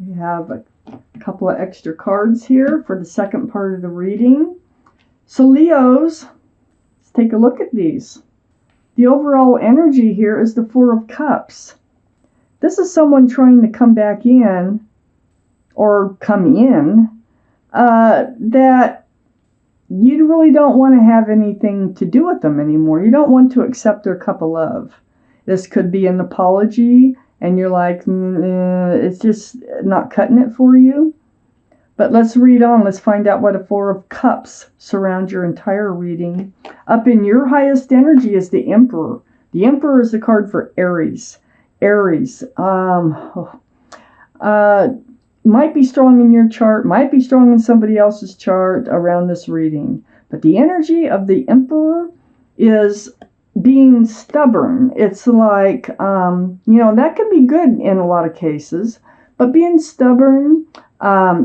We have a couple of extra cards here for the second part of the reading. So Leos, let's take a look at these. The overall energy here is the Four of Cups. This is someone trying to come back in, or come in, that you really don't want to have anything to do with them anymore. You don't want to accept their cup of love. This could be an apology, and you're like, it's just not cutting it for you. But let's read on. Let's find out what a Four of Cups surrounds your entire reading. Up in your highest energy is the Emperor. The Emperor is the card for Aries. Aries. Might be strong in your chart, might be strong in somebody else's chart around this reading. But the energy of the Emperor is being stubborn. It's like, that can be good in a lot of cases. But being stubborn,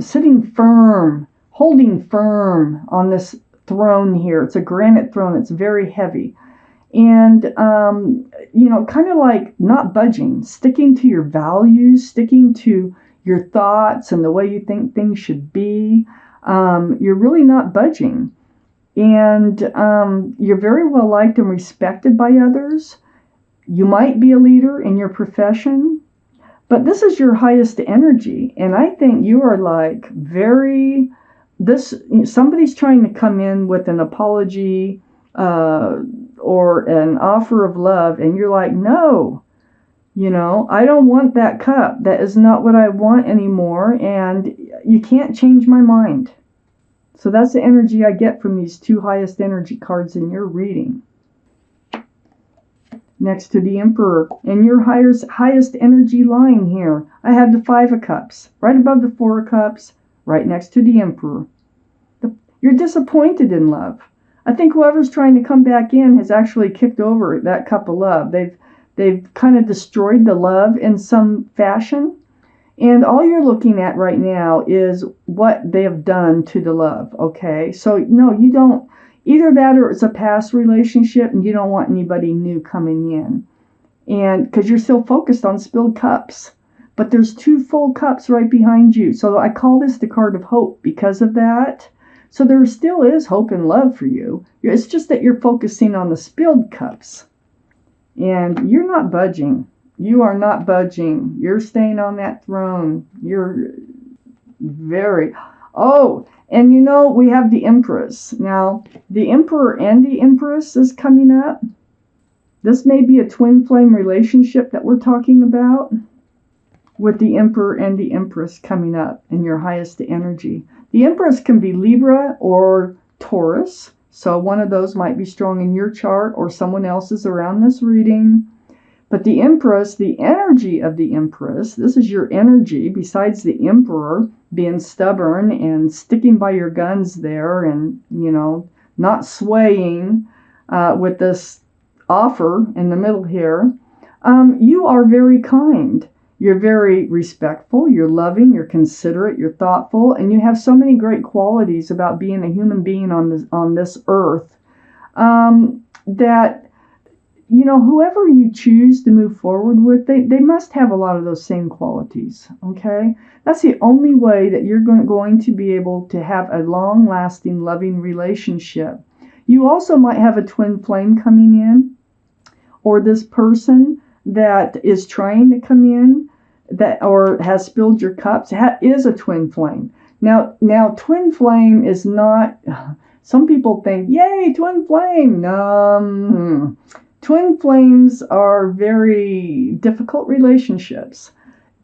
sitting firm, holding firm on this throne here. It's a granite throne. It's very heavy. And, kind of like not budging, sticking to your values, sticking to your thoughts and the way you think things should be. You're really not budging. And you're very well liked and respected by others. You might be a leader in your profession. But this is your highest energy, and I think you are like somebody's trying to come in with an apology or an offer of love, and you're like, no, I don't want that cup. That is not what I want anymore, and you can't change my mind. So that's the energy I get from these two highest energy cards in your reading. Next to the Emperor, in your highest energy line here, I have the Five of Cups, right above the Four of Cups, right next to the Emperor. You're disappointed in love. I think whoever's trying to come back in has actually kicked over that cup of love. They've kind of destroyed the love in some fashion, and all you're looking at right now is what they have done to the love, okay? So, no, you don't. Either that or it's a past relationship and you don't want anybody new coming in. And because you're still focused on spilled cups. But there's two full cups right behind you. So I call this the card of hope because of that. So there still is hope and love for you. It's just that you're focusing on the spilled cups. And you're not budging. You are not budging. You're staying on that throne. You're very... And we have the Empress. Now, the Emperor and the Empress is coming up. This may be a twin flame relationship that we're talking about with the Emperor and the Empress coming up in your highest energy. The Empress can be Libra or Taurus. So one of those might be strong in your chart or someone else's around this reading. But the Empress, the energy of the Empress, this is your energy besides the Emperor being stubborn and sticking by your guns there and, not swaying with this offer in the middle here. You are very kind. You're very respectful. You're loving. You're considerate. You're thoughtful. And you have so many great qualities about being a human being on this earth that... whoever you choose to move forward with, they must have a lot of those same qualities, okay? That's the only way that you're going to be able to have a long-lasting, loving relationship. You also might have a twin flame coming in, or this person that is trying to come in or has spilled your cups is a twin flame. Now, twin flame is not... Some people think, yay, twin flame! No... Twin flames are very difficult relationships.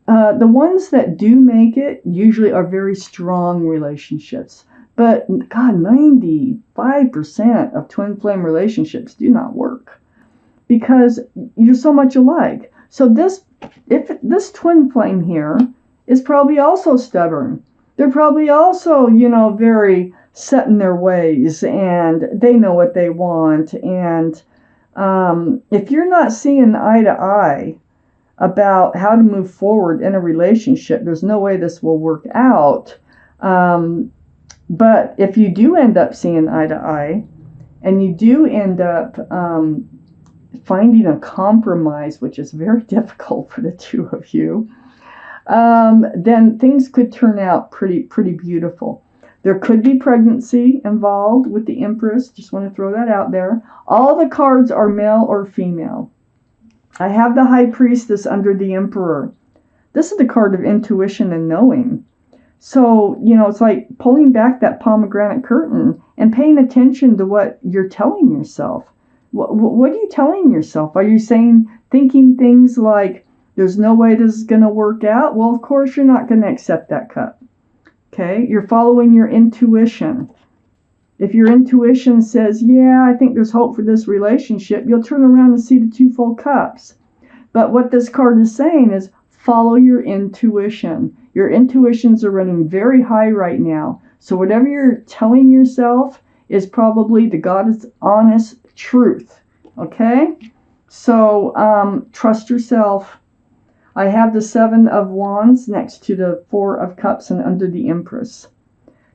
The ones that do make it usually are very strong relationships. But, God, 95% of twin flame relationships do not work because you're so much alike. So this twin flame here is probably also stubborn. They're probably also, very set in their ways, and they know what they want, and... if you're not seeing eye to eye about how to move forward in a relationship, there's no way this will work out. But if you do end up seeing eye to eye, and you do end up finding a compromise, which is very difficult for the two of you, then things could turn out pretty beautiful. There could be pregnancy involved with the Empress. Just want to throw that out there. All the cards are male or female. I have the High Priestess under the Emperor. This is the card of intuition and knowing. So, it's like pulling back that pomegranate curtain and paying attention to what you're telling yourself. What are you telling yourself? Are you thinking things like, there's no way this is going to work out? Well, of course, you're not going to accept that cup. Okay? You're following your intuition. If your intuition says, yeah, I think there's hope for this relationship, you'll turn around and see the 2 full cups. But what this card is saying is, follow your intuition. Your intuitions are running very high right now. So whatever you're telling yourself is probably the God's honest truth. Okay? So trust yourself. I have the 7 of Wands next to the 4 of Cups and under the Empress.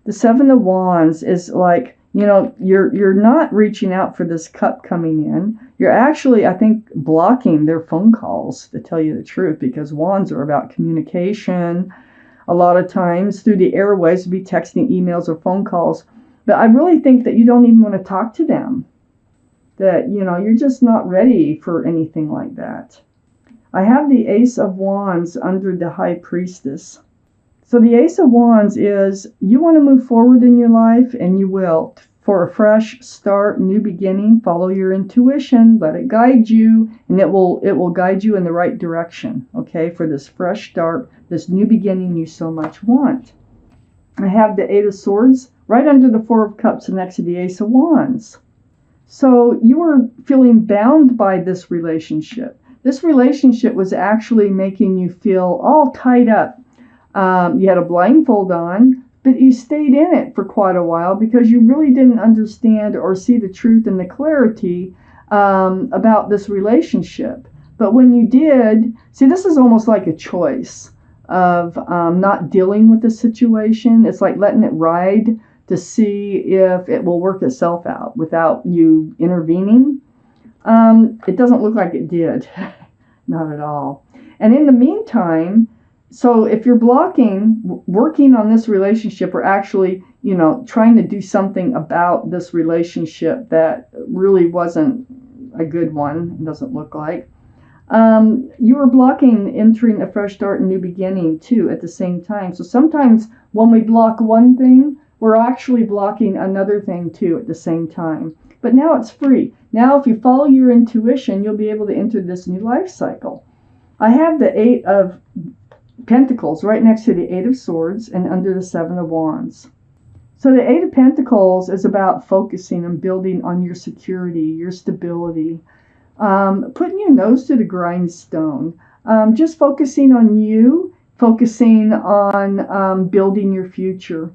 The 7 of Wands is like, you're not reaching out for this cup coming in. You're actually, I think, blocking their phone calls, to tell you the truth, because Wands are about communication. A lot of times through the airways, be texting, emails, or phone calls. But I really think that you don't even want to talk to them. That, you're just not ready for anything like that. I have the Ace of Wands under the High Priestess. So the Ace of Wands is, you want to move forward in your life, and you will. For a fresh start, new beginning, follow your intuition, let it guide you, and it will guide you in the right direction, okay, for this fresh start, this new beginning you so much want. I have the 8 of Swords right under the 4 of Cups and next to the Ace of Wands. So you were feeling bound by this relationship. This relationship was actually making you feel all tied up. You had a blindfold on, but you stayed in it for quite a while because you really didn't understand or see the truth and the clarity about this relationship. But when you did, see, this is almost like a choice of not dealing with the situation. It's like letting it ride to see if it will work itself out without you intervening. It doesn't look like it did. Not at all. And in the meantime, so if you're working on this relationship, or actually, trying to do something about this relationship that really wasn't a good one, it doesn't look like, you were blocking entering a fresh start and new beginning too at the same time. So sometimes when we block one thing, we're actually blocking another thing too at the same time. But now it's free. Now if you follow your intuition, you'll be able to enter this new life cycle. I have the 8 of Pentacles right next to the 8 of Swords and under the 7 of Wands. So the 8 of Pentacles is about focusing and building on your security, your stability, putting your nose to the grindstone, just focusing on you, focusing on building your future.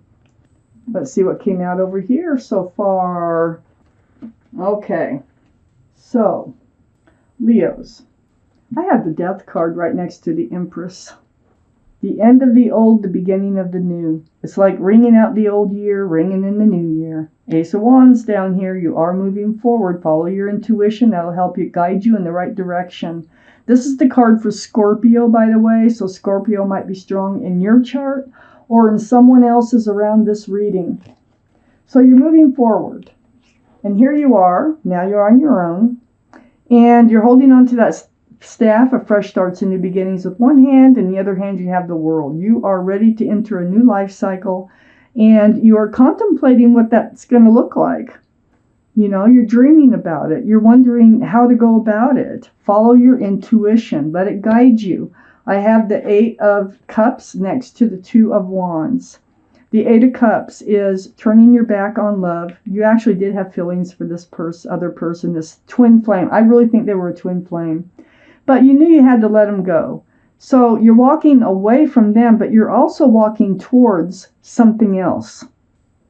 Let's see what came out over here so far. Okay, so Leos. I have the Death card right next to the Empress. The end of the old, the beginning of the new. It's like ringing out the old year, ringing in the new year. Ace of Wands down here. You are moving forward. Follow your intuition. That'll help you guide you in the right direction. This is the card for Scorpio, by the way. So Scorpio might be strong in your chart or in someone else's around this reading. So you're moving forward. And here you are. Now you're on your own. And you're holding on to that staff of fresh starts and new beginnings with one hand, and the other hand you have the world. You are ready to enter a new life cycle, and you are contemplating what that's going to look like. You're dreaming about it. You're wondering how to go about it. Follow your intuition. Let it guide you. I have the 8 of Cups next to the 2 of Wands. The 8 of Cups is turning your back on love. You actually did have feelings for this other person, this twin flame. I really think they were a twin flame. But you knew you had to let them go. So you're walking away from them, but you're also walking towards something else.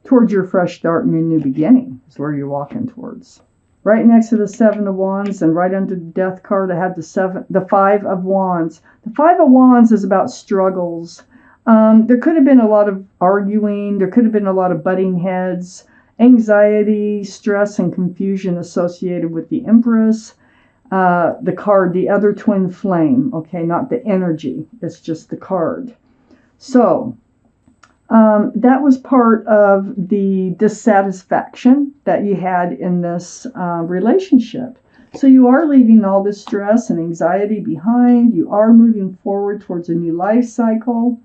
Towards your fresh start and your new beginning is where you're walking towards. Right next to the 7 of Wands and right under the Death card, I have the 5 of Wands. The 5 of Wands is about struggles. There could have been a lot of arguing. There could have been a lot of butting heads, anxiety, stress, and confusion associated with the Empress. the card, the other twin flame, okay, not the energy, it's just the card. So that was part of the dissatisfaction that you had in this relationship. So you are leaving all this stress and anxiety behind. You are moving forward towards a new life cycle.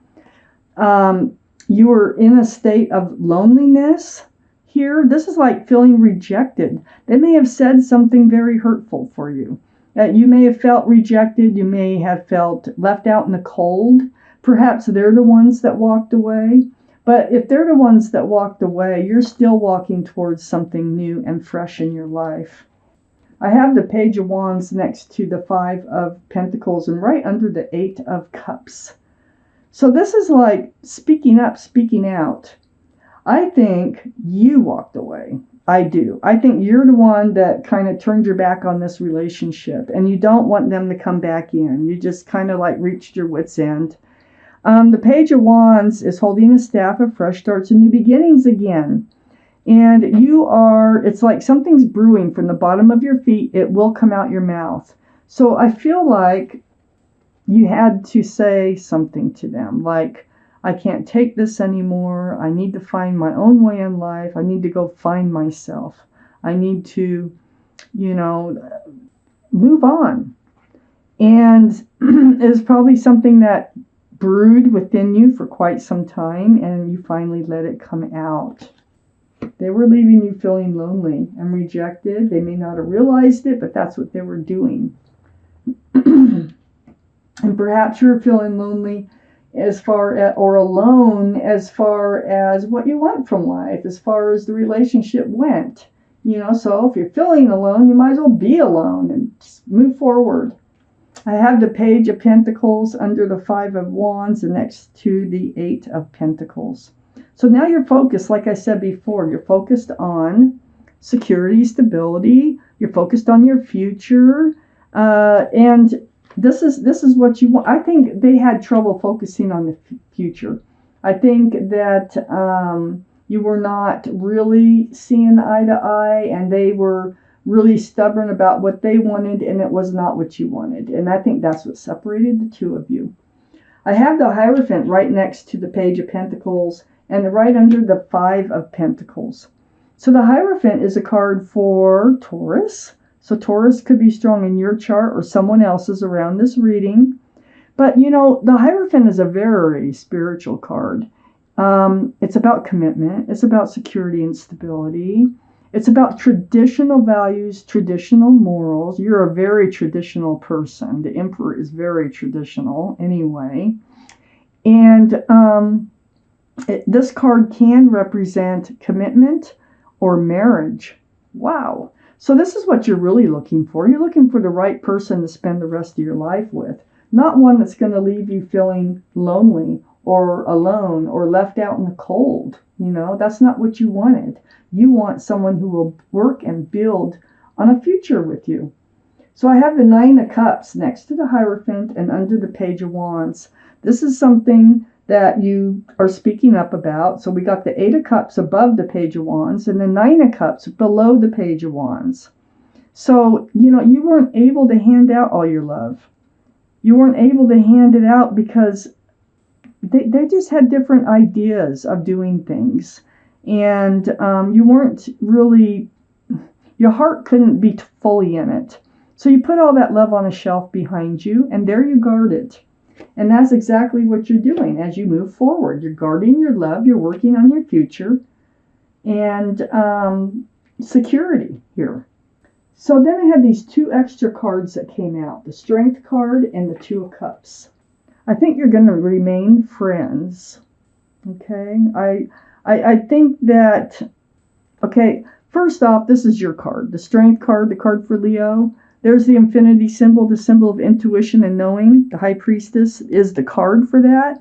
You are in a state of loneliness here. This is like feeling rejected. They may have said something very hurtful for you. You may have felt rejected. You may have felt left out in the cold. Perhaps they're the ones that walked away. But if they're the ones that walked away, you're still walking towards something new and fresh in your life. I have the Page of Wands next to the Five of Pentacles and right under the Eight of Cups. So this is like speaking up, speaking out. I think you walked away. I do. I think you're the one that kind of turned your back on this relationship and you don't want them to come back in. You just kind of like reached your wit's end. The Page of Wands is holding a staff of fresh starts and new beginnings again. And it's like something's brewing from the bottom of your feet. It will come out your mouth. So I feel like you had to say something to them, like, I can't take this anymore. I need to find my own way in life. I need to go find myself. I need to, move on. And it's probably something that brewed within you for quite some time, and you finally let it come out. They were leaving you feeling lonely and rejected. They may not have realized it, but that's what they were doing. And perhaps you're feeling lonely or alone as far as what you want from life, as far as the relationship went. So if you're feeling alone, you might as well be alone and just move forward. I have the Page of Pentacles under the Five of Wands and next to the Eight of Pentacles. So now you're focused, like I said before, you're focused on security, stability, you're focused on your future, and this is what you want. I think they had trouble focusing on the future. I think that you were not really seeing eye to eye, and they were really stubborn about what they wanted, and it was not what you wanted. And I think that's what separated the two of you. I have the Hierophant right next to the Page of Pentacles and right under the Five of Pentacles. So the Hierophant is a card for Taurus. So Taurus could be strong in your chart or someone else's around this reading. But the Hierophant is a very spiritual card. It's about commitment. It's about security and stability. It's about traditional values, traditional morals. You're a very traditional person. The Emperor is very traditional anyway. And this card can represent commitment or marriage. Wow. So this is what you're really looking for. You're looking for the right person to spend the rest of your life with, not one that's going to leave you feeling lonely or alone or left out in the cold. That's not what you wanted. You want someone who will work and build on a future with you. So I have the Nine of Cups next to the Hierophant and under the Page of Wands. This is something that you are speaking up about. So we got the Eight of Cups above the Page of Wands and the Nine of Cups below the Page of Wands. So, you weren't able to hand out all your love. You weren't able to hand it out because they just had different ideas of doing things. And you weren't really, your heart couldn't be fully in it. So you put all that love on a shelf behind you, and there you guard it. And that's exactly what you're doing as you move forward. You're guarding your love, you're working on your future, and security here. So then I had these two extra cards that came out, the Strength card and the Two of Cups. I think you're going to remain friends. Okay? I think that, okay, first off, this is your card. The Strength card, the card for Leo. There's the infinity symbol, the symbol of intuition and knowing. The High Priestess is the card for that.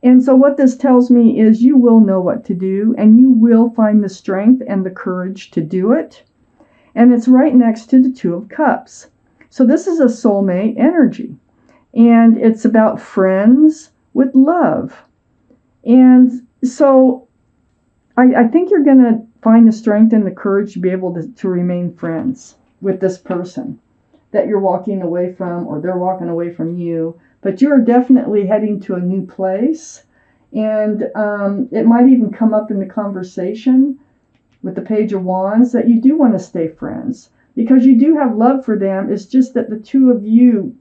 And so what this tells me is you will know what to do, and you will find the strength and the courage to do it. And it's right next to the Two of Cups. So this is a soulmate energy. And it's about friends with love. And so I think you're going to find the strength and the courage to be able to remain friends with this person. that you're walking away from, or they're walking away from you, but you're definitely heading to a new place. And it might even come up in the conversation with the Page of Wands that you do want to stay friends because you do have love for them. It's just that the two of you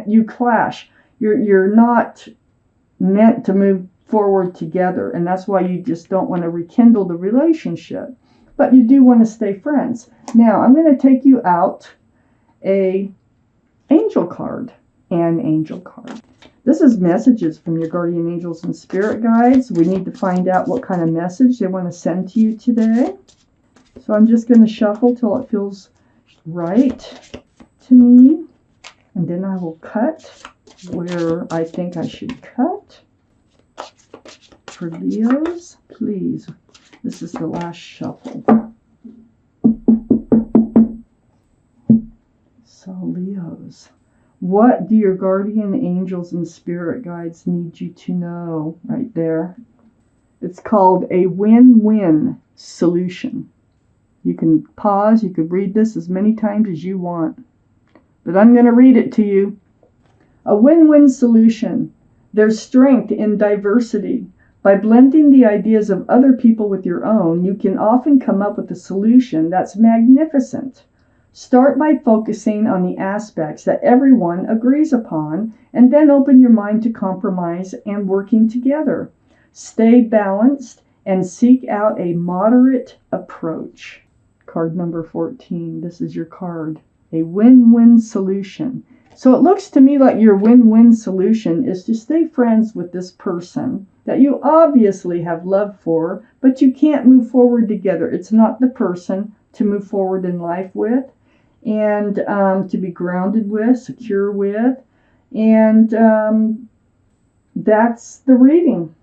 you clash. You're not meant to move forward together, and that's why you just don't want to rekindle the relationship. But you do want to stay friends. Now, I'm going to take you out an angel card. This is messages from your guardian angels and spirit guides. We need to find out what kind of message they want to send to you today. So I'm just going to shuffle till it feels right to me. And then I will cut where I think I should cut. For Leos, please. This is the last shuffle. So Leos, what do your guardian angels and spirit guides need you to know right there? It's called a win-win solution. You can pause, you can read this as many times as you want, but I'm going to read it to you. A win-win solution. There's strength in diversity. By blending the ideas of other people with your own, you can often come up with a solution that's magnificent. Start by focusing on the aspects that everyone agrees upon, and then open your mind to compromise and working together. Stay balanced and seek out a moderate approach. Card number 14. This is your card. A win-win solution. So it looks to me like your win-win solution is to stay friends with this person that you obviously have love for, but you can't move forward together. It's not the person to move forward in life with, and to be grounded with, secure with. And that's the reading.